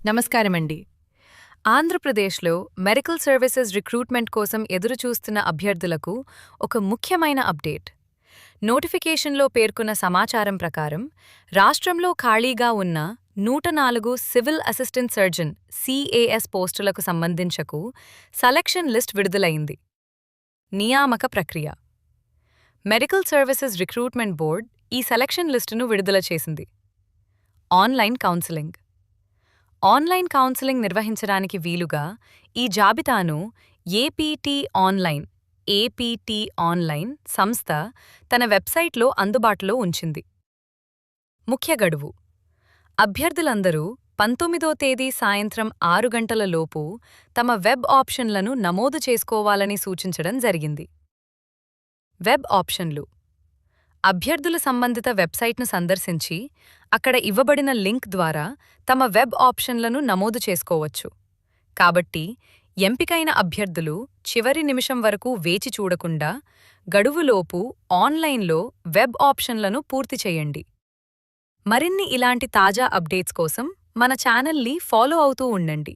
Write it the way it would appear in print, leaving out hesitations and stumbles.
నమస్కారమండి. ఆంధ్రప్రదేశ్లో medical services recruitment కోసం ఎదురుచూస్తున్న అభ్యర్థులకు ఒక ముఖ్యమైన అప్డేట్. నోటిఫికేషన్లో పేర్కొన్న సమాచారం ప్రకారం రాష్ట్రంలో ఖాళీగా ఉన్న 104 సివిల్ అసిస్టెంట్ సర్జన్ సిఏఎస్ పోస్టులకు సంబంధించకు సెలక్షన్ లిస్ట్ విడుదలైంది. నియామక ప్రక్రియ. మెడికల్ సర్వీసెస్ రిక్రూట్మెంట్ బోర్డ్ ఈ సెలక్షన్ లిస్టును విడుదల చేసింది. Online counselling. ఆన్లైన్ కౌన్సిలింగ్ నిర్వహించడానికి వీలుగా ఈ జాబితాను ఏపీటీ ఆన్లైన్ సంస్థ తన వెబ్సైట్లో అందుబాటులో ఉంచింది. ముఖ్య గడువు. అభ్యర్థులందరూ 19వ తేదీ సాయంత్రం 6 గంటల లోపు తమ వెబ్ ఆప్షన్లను నమోదు చేసుకోవాలని సూచించడం జరిగింది. వెబ్ ఆప్షన్లు. అభ్యర్థులు సంబంధిత వెబ్సైట్ను సందర్శించి అక్కడ ఇవ్వబడిన లింక్ ద్వారా తమ వెబ్ ఆప్షన్లను నమోదు చేసుకోవచ్చు. కాబట్టి ఎంపికైన అభ్యర్థులు చివరి నిమిషం వరకు వేచి చూడకుండా గడువులోపు ఆన్లైన్లో వెబ్ ఆప్షన్లను పూర్తి చేయండి. మరిన్ని ఇలాంటి తాజా అప్డేట్స్ కోసం మన ఛానల్ని ఫాలో అవుతూ ఉండండి.